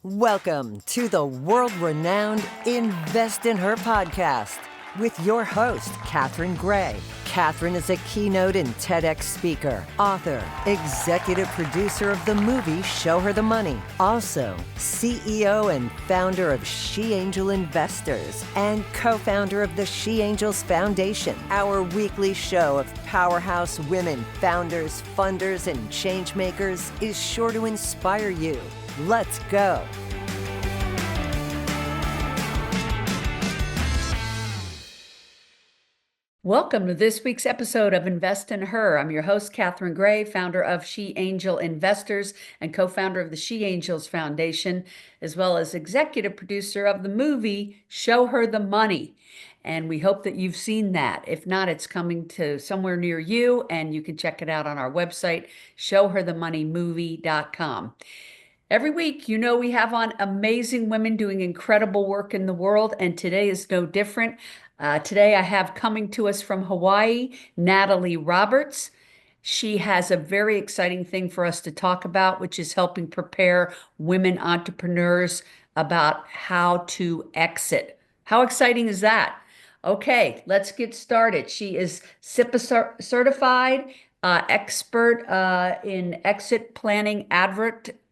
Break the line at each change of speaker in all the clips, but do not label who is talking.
Welcome to the world-renowned Invest in Her podcast with your host, Catherine Gray. Catherine is a keynote and TEDx speaker, author, executive producer of the movie Show Her the Money, also CEO and founder of She Angel Investors and co-founder of the She Angels Foundation. Our weekly show of powerhouse women, founders, funders, and changemakers is sure to inspire you. Let's go.
Welcome to this week's episode of Invest in Her. I'm your host, Catherine Gray, founder of She Angel Investors and co-founder of the She Angels Foundation, as well as executive producer of the movie Show Her the Money. And we hope that you've seen that. If not, it's coming to somewhere near you, and you can check it out on our website, showherthemoneymovie.com. Every week, we have on amazing women doing incredible work in the world, and today is no different. Today, I have coming to us from Hawaii, Natalie Roberts. She has a very exciting thing for us to talk about, which is helping prepare women entrepreneurs about how to exit. How exciting is that? Okay, let's get started. She is CEPA certified, expert in exit planning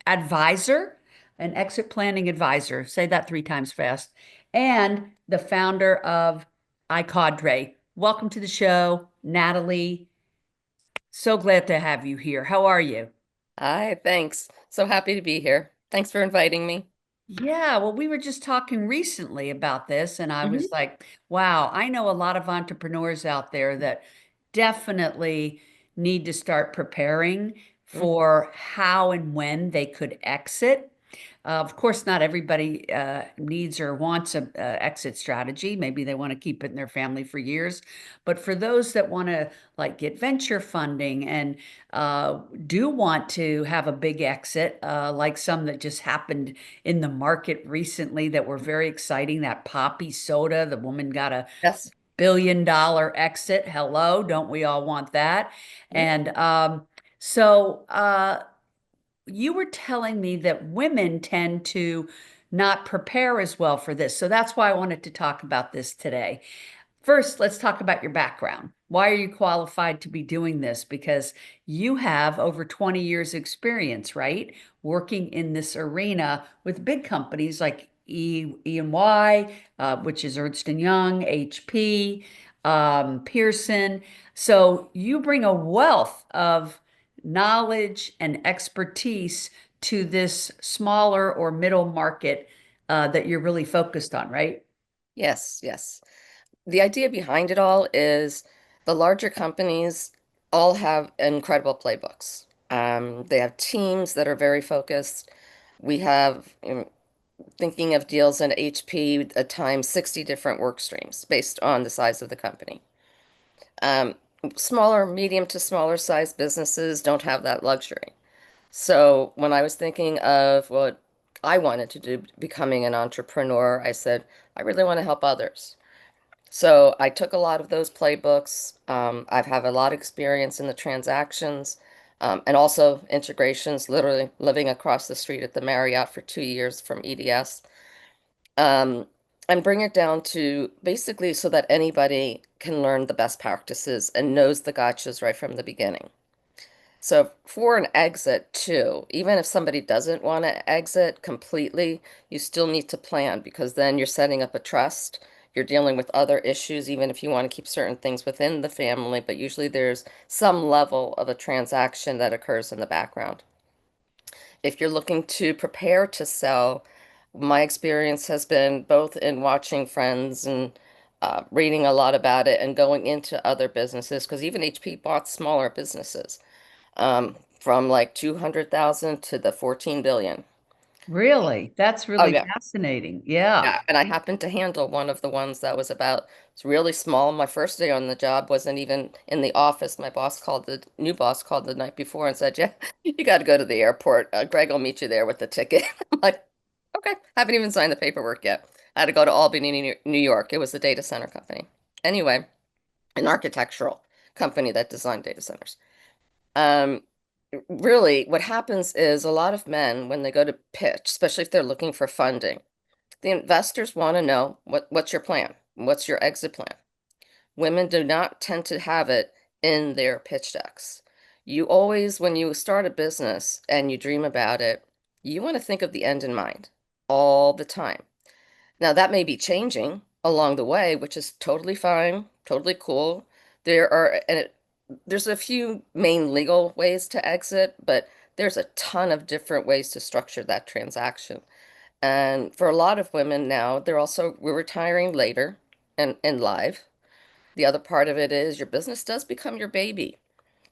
advisor, an exit planning advisor. Say that 3 times fast. And the founder of iKadre. Welcome to the show, Natalie. So glad to have you here. How are you?
Hi, thanks. So happy to be here. Thanks for inviting me.
Yeah, well, we were just talking recently about this, and I
Mhm.
was like, wow, I know a lot of entrepreneurs out there that definitely need to start preparing
Mm.
for how and when they could exit. Of course, not everybody needs or wants a exit strategy. Maybe they want to keep it in their family for years. But for those that want to like get venture funding and do want to have a big exit, like some that just happened in the market recently that were very exciting, that Poppy soda, the woman got a
Yes.
billion-dollar exit. Hello, don't we all want that?
Mm.
And so you were telling me that women tend to not prepare as well for this. So that's why I wanted to talk about this today. First, let's talk about your background. Why are you qualified to be doing this? Because you have over 20 years experience, right? Working in this arena with big companies like E&Y, which is Ernst Young, HP, Pearson. So you bring a wealth of knowledge and expertise to this smaller or middle market that you're really focused on, right?
Yes, yes. The idea behind it all is the larger companies all have incredible playbooks. They have teams that are very focused. We have, thinking of deals in HP, at times 60 different work streams based on the size of the company. Um, Smaller, medium to smaller size businesses don't have that luxury. So when I was thinking of what I wanted to do, becoming an entrepreneur, I said, I really want to help others. So I took a lot of those playbooks. I've had a lot of experience in the transactions, and also integrations, literally living across the street at the Marriott for 2 years from EDS. Um, and bring it down to basically so that anybody can learn the best practices and knows the gotchas right from the beginning. So for an exit too, even if somebody doesn't want to exit completely, you still need to plan because then you're setting up a trust. You're dealing with other issues, even if you want to keep certain things within the family, but usually there's some level of a transaction that occurs in the background. If you're looking to prepare to sell, my experience has been both in watching friends and reading a lot about it and going into other businesses, because even HP bought smaller businesses from like 200,000 to the 14 billion.
Really? That's
Oh
really
yeah.
fascinating. Yeah.
Yeah. And I happened to handle one of the ones that was about, it's really small. My first day on the job wasn't even in the office. My boss called, the new boss called the night before and said, yeah, you got to go to the airport. Greg will meet you there with the ticket. I'm like, okay, haven't even signed the paperwork yet. I had to go to Albany, New York. It was a data center company. Anyway, an architectural company that designed data centers. Um, really, what happens is a lot of men, when they go to pitch, especially if they're looking for funding, the investors want to know what's your plan? What's your exit plan? Women do not tend to have it in their pitch decks. You always, when you start a business and you dream about it, you want to think of the end in mind all the time. Now, that may be changing along the way, which is totally fine, totally cool. There's a few main legal ways to exit, but there's a ton of different ways to structure that transaction. And for a lot of women now, we're retiring later and in life. The other part of it is your business does become your baby.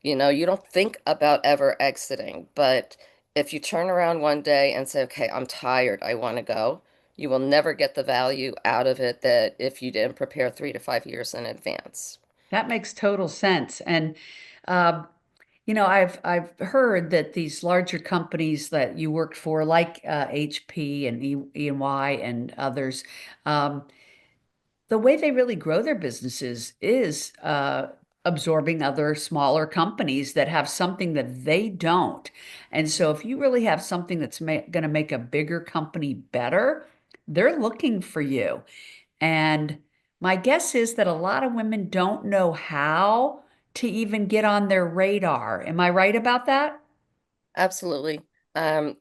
You don't think about ever exiting, but if you turn around one day and say, okay, I'm tired, I want to go, you will never get the value out of it that if you didn't prepare 3 to 5 years in advance.
That makes total sense. And uh, I've heard that these larger companies that you worked for, like HP and E&Y and others, um, the way they really grow their businesses is absorbing other smaller companies that have something that they don't. And so, if you really have something that's going to make a bigger company better, they're looking for you. And my guess is that a lot of women don't know how to even get on their radar. Am I right about that?
Absolutely.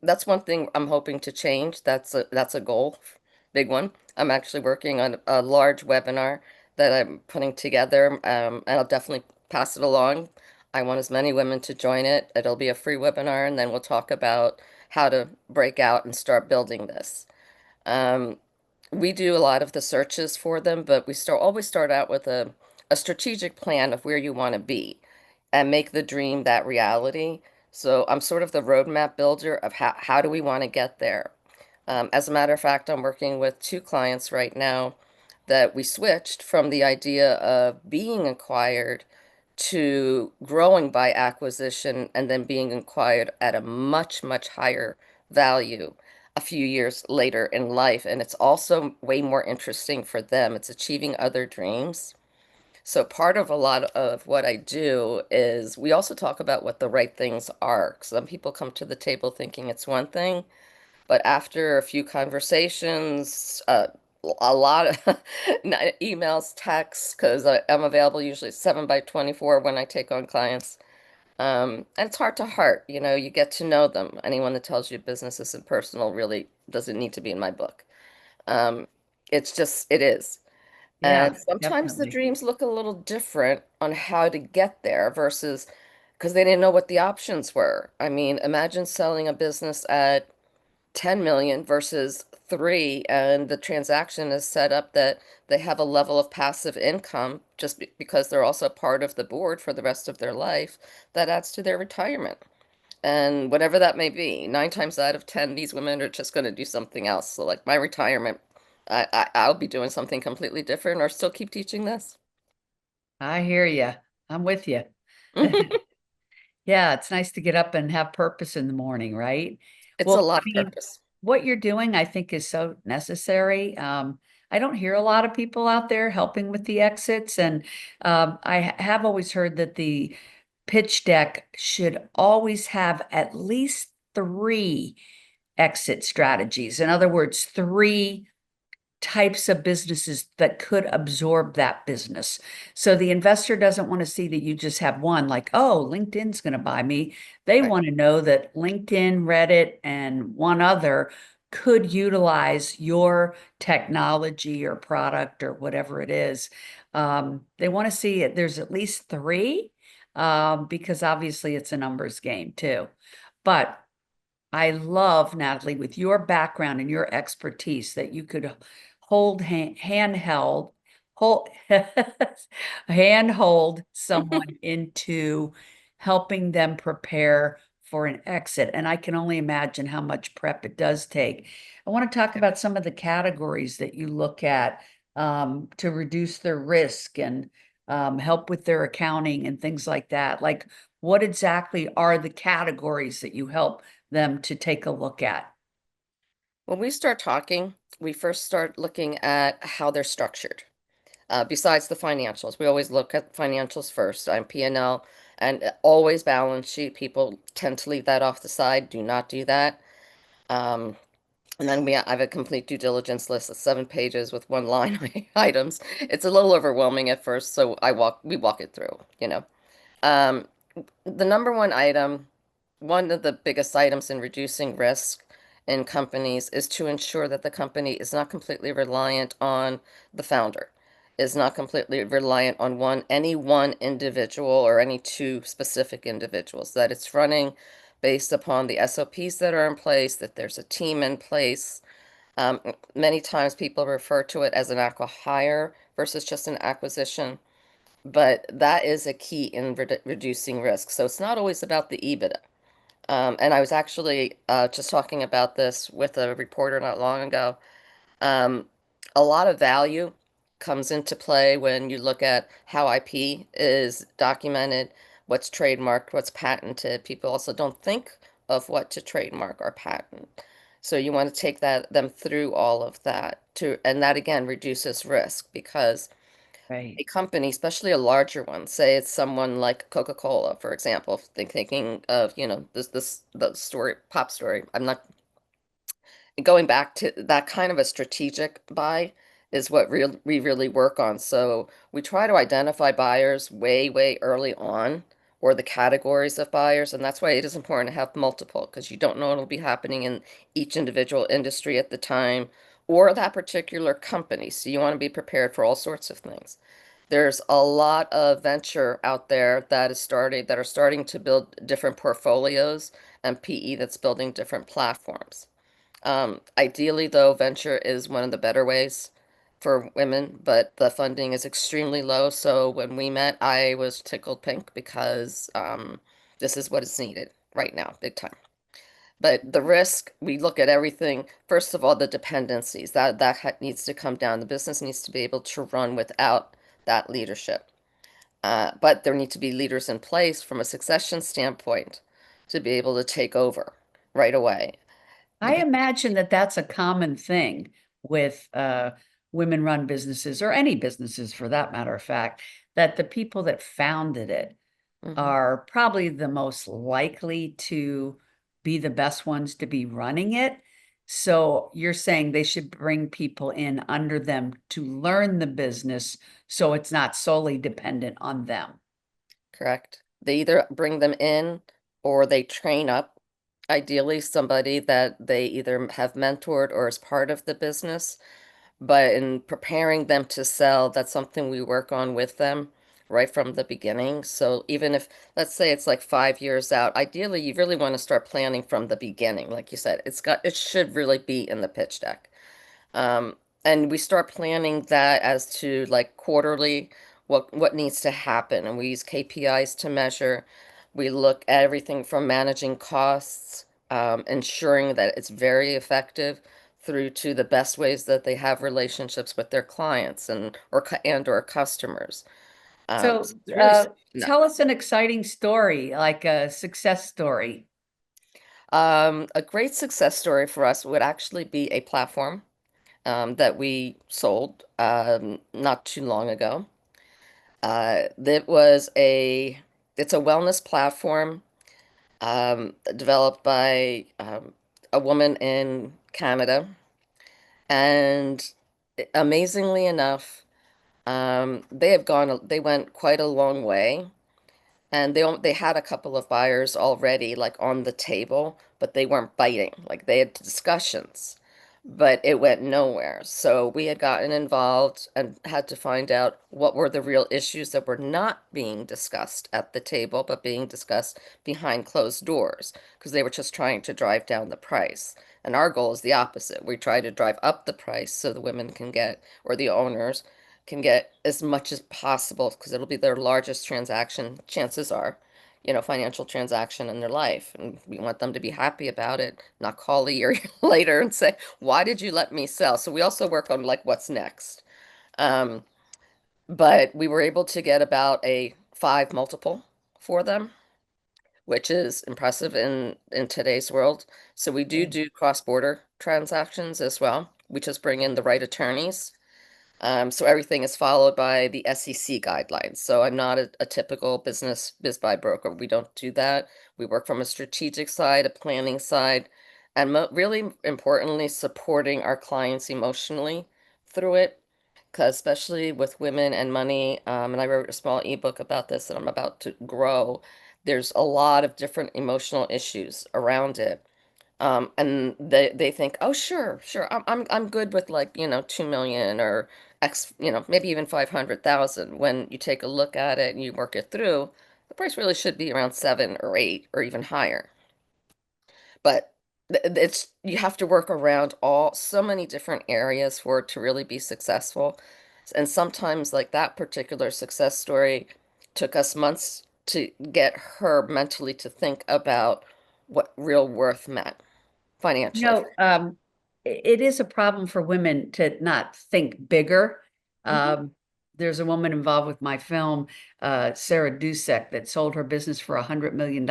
That's one thing I'm hoping to change. That's a goal, big one. I'm actually working on a large webinar that I'm putting together, and I'll definitely pass it along. I want as many women to join it. It'll be a free webinar, and then we'll talk about how to break out and start building this. Um, we do a lot of the searches for them, but we always start out with a strategic plan of where you want to be and make the dream that reality. So I'm sort of the roadmap builder of how do we want to get there. As a matter of fact, I'm working with two clients right now that we switched from the idea of being acquired to growing by acquisition and then being acquired at a much, much higher value a few years later in life. And it's also way more interesting for them. It's achieving other dreams. So part of a lot of what I do is we also talk about what the right things are. Some people come to the table thinking it's one thing, but after a few conversations, a lot of emails, texts, because I'm available usually 7 by 24 when I take on clients. And it's heart to heart, you get to know them. Anyone that tells you business isn't personal really doesn't need to be in my book. Um, it is.
Yeah,
And sometimes the
definitely.
dreams look a little different on how to get there versus because they didn't know what the options were. I mean, imagine selling a business at 10 million versus 3, and the transaction is set up that they have a level of passive income just because they're also part of the board for the rest of their life that adds to their retirement. And whatever that may be, 9 times out of 10, these women are just going to do something else. So, like my retirement, I'll be doing something completely different or still keep teaching this.
I hear you. I'm with you. Yeah, it's nice to get up and have purpose in the morning, right?
It's a
Well,
lot
I
of
mean,
purpose.
what you're doing, I think, is so necessary. I don't hear a lot of people out there helping with the exits, and have always heard that the pitch deck should always have at least three exit strategies. In other words, three types of businesses that could absorb that business. So the investor doesn't want to see that you just have one, like, oh, LinkedIn's going to buy me. They
Right.
want to know that LinkedIn, Reddit, and one other could utilize your technology or product or whatever it is. They want to see it. There's at least three, because obviously it's a numbers game too. But I love, Natalie, with your background and your expertise, that you could hold handheld, hold handhold someone into helping them prepare for an exit. And I can only imagine how much prep it does take. I want to talk about some of the categories that you look at, to reduce their risk and help with their accounting and things like that. Like, what exactly are the categories that you help them to take a look at?
When we start talking, we first start looking at how they're structured. Besides the financials, we always look at financials first. I'm P&L, And always balance sheet. People tend to leave that off the side. Do not do that. Um, and then I have a complete due diligence list of 7 pages with one line items. It's a little overwhelming at first, so we walk it through, you know. Um, the number one item, one of the biggest items in reducing risk in companies is to ensure that the company is not completely reliant on the founder, is not completely reliant on any one individual or any two specific individuals, that it's running based upon the SOPs that are in place, that there's a team in place. Many times people refer to it as an acqui-hire versus just an acquisition, but that is a key in reducing risk. So it's not always about the EBITDA. And I was actually just talking about this with a reporter not long ago. Um, a lot of value comes into play when you look at how IP is documented, what's trademarked, what's patented. People also don't think of what to trademark or patent. So you want to take them through all of that and that again reduces risk because
Right.
a company, especially a larger one, say it's someone like Coca-Cola, for example, thinking of, the story, pop story. I'm not going back to that kind of a strategic buy is what we really work on. So we try to identify buyers way, way early on or the categories of buyers. And that's why it is important to have multiple because you don't know what will be happening in each individual industry at the time or that particular company. So you want to be prepared for all sorts of things. There's a lot of venture out there that are starting to build different portfolios and PE that's building different platforms. Ideally, though, venture is one of the better ways for women, but the funding is extremely low. So when we met, I was tickled pink because this is what is needed right now, big time. But the risk, we look at everything. First of all, the dependencies that needs to come down. The business needs to be able to run without that leadership. But there need to be leaders in place from a succession standpoint to be able to take over right away.
I imagine that that's a common thing with women-run businesses or any businesses for that matter of fact, that the people that founded it
Mhm.
are probably the most likely to be the best ones to be running it. So you're saying they should bring people in under them to learn the business so it's not solely dependent on them.
Correct. They either bring them in or they train up, ideally somebody that they either have mentored or is part of the business. But in preparing them to sell, that's something we work on with them right from the beginning. So even if, let's say it's like 5 years out, ideally you really want to start planning from the beginning. Like you said, it should really be in the pitch deck. Um, and we start planning that as to like quarterly what needs to happen. And we use KPIs to measure. We look at everything from managing costs, ensuring that it's very effective through to the best ways that they have relationships with their clients and or customers.
So
So it's really no.
tell us an exciting story, like a success story.
A great success story for us would actually be a platform that we sold not too long ago. That was it's a wellness platform developed by a woman in Canada, and amazingly enough, they went quite a long way. And they had a couple of buyers already like on the table, but they weren't biting. Like they had discussions, but it went nowhere. So we had gotten involved and had to find out what were the real issues that were not being discussed at the table, but being discussed behind closed doors because they were just trying to drive down the price. And our goal is the opposite. We try to drive up the price so the women can get, or the owners can get as much as possible because it'll be their largest transaction, chances are, financial transaction in their life. And we want them to be happy about it, not call a year later and say, why did you let me sell? So we also work on like what's next. Um, but we were able to get about a 5 multiple for them, which is impressive in today's world. So we do
Okay.
do cross-border transactions as well. We just bring in the right attorneys So everything is followed by the SEC guidelines. So I'm not a typical business biz buy broker. We don't do that. We work from a strategic side, a planning side, and mo really importantly, supporting our clients emotionally through it. Because especially with women and money, and I wrote a small ebook about this that I'm about to grow. There's a lot of different emotional issues around it. And they think, oh, sure, sure, I'm good with like, 2 million or X, maybe even 500,000. When you take a look at it and you work it through, the price really should be around 7 or 8 or even higher. But it's you have to work around all so many different areas for it to really be successful. And sometimes like that particular success story took us months to get her mentally to think about what real worth meant
You
financially.
know, it is a problem for women to not think bigger.
Mhm.
Um, there's a woman involved with my film, Sarah Dusek, that sold her business for $100 million,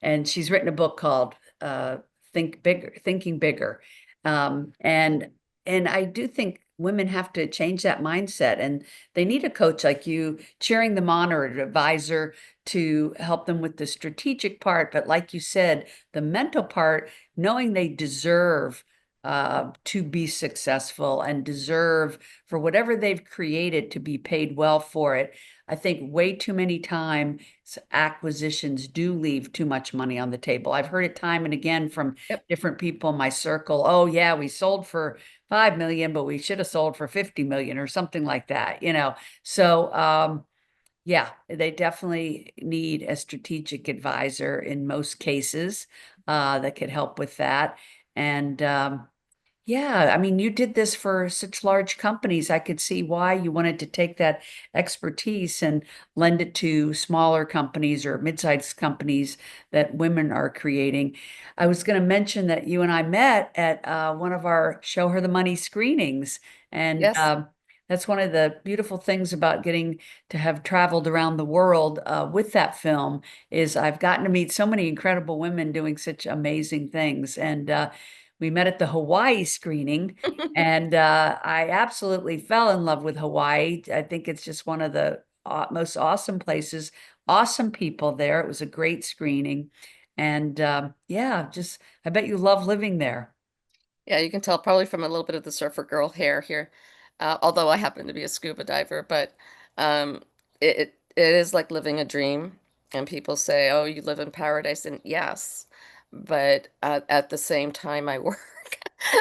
and she's written a book called "Think Bigger," Thinking Bigger, and I do think women have to change that mindset, and they need a coach like you cheering them on or an advisor to help them with the strategic part. But like you said, the mental part, knowing they deserve to be successful and deserve for whatever they've created to be paid well for it. I think way too many times acquisitions do leave too much money on the table. I've heard it time and again from
Yep.
different people in my circle. Oh yeah, we sold for 5 million, but we should have sold for 50 million or something like that, you know. So yeah, they definitely need a strategic advisor in most cases that could help with that. And yeah, I mean, you did this for such large companies. I could see why you wanted to take that expertise and lend it to smaller companies or mid-sized companies that women are creating. I was going to mention that you and I met at one of our Show Her the Money screenings, and
Yes.
that's one of the beautiful things about getting to have traveled around the world with that film is I've gotten to meet so many incredible women doing such amazing things. And we met at the Hawaii screening, and I absolutely fell in love with Hawaii. I think it's just one of the most awesome places, awesome people there. It was a great screening. And yeah, just I bet you love living there.
Yeah, you can tell probably from a little bit of the surfer girl hair here. Although I happen to be a scuba diver, but um, it is like living a dream. And people say, "Oh, you live in paradise," and yes, but at the same time, I work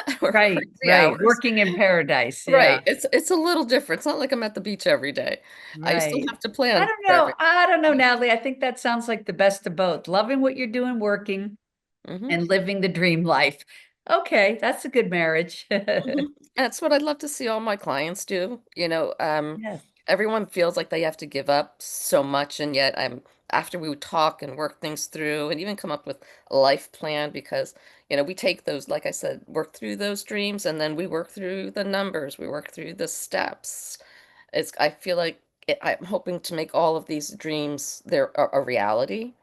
I work
Right,
crazy
right.
hours.
Working in paradise.
Right.
Yeah,
It's a little different. It's not like I'm at the beach every day. I still
right.
have to plan for
I don't know, Natalie. I think that sounds like the best of both. Loving what you're doing, working,
everything.
and living the dream life. Okay, that's a good marriage.
Mhm. That's what I'd love to see all my clients do.
Yes.
Everyone feels like they have to give up so much, and yet after we would talk and work things through and even come up with a life plan because, we take those, like I said, work through those dreams and then we work through the numbers, we work through the steps. I feel like I'm hoping to make all of these dreams a reality.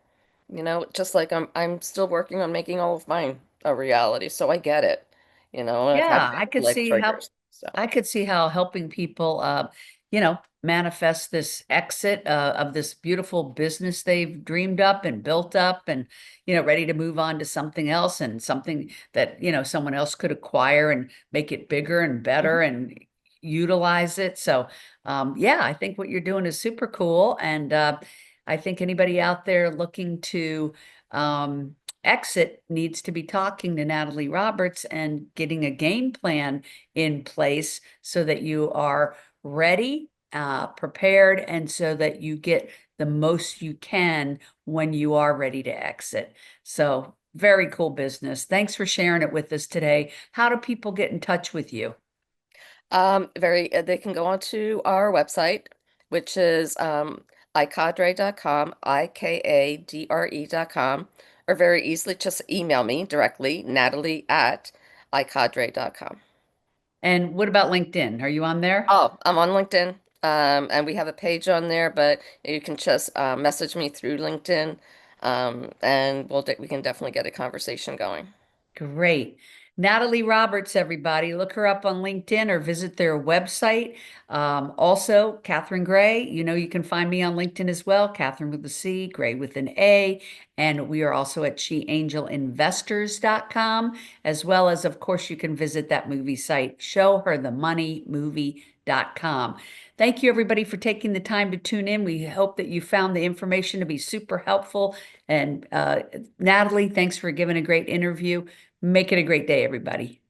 Just like I'm still working on making all of mine a reality. So I get it. I've had
Yeah,
life triggers. So,
I could see how helping people manifest this exit of this beautiful business they've dreamed up and built up and ready to move on to something else and something that someone else could acquire and make it bigger and better
mhm.
and utilize it. So yeah, I think what you're doing is super cool. And I think anybody out there looking to exit needs to be talking to Natalie Roberts and getting a game plan in place so that you are ready, prepared, and so that you get the most you can when you are ready to exit. So, very cool business. Thanks for sharing it with us today. How do people get in touch with you?
They can go onto our website, which is iKadre.com, IKADRE.com, or very easily just email me directly, Natalie at iKadre.com.
And what about LinkedIn? Are you on there?
Oh, I'm on LinkedIn, and we have a page on there, but you can just message me through LinkedIn, and we can definitely get a conversation going.
Great. Natalie Roberts, everybody. Look her up on LinkedIn or visit their website. Also, Catherine Gray, you can find me on LinkedIn as well, Catherine with a C, Gray with an A. And we are also at sheangelinvestors.com, as well as, of course, you can visit that movie site, showherthemoneymovie.com. Thank you, everybody, for taking the time to tune in. We hope that you found the information to be super helpful. And Natalie, thanks for giving a great interview. Make it a great day, everybody.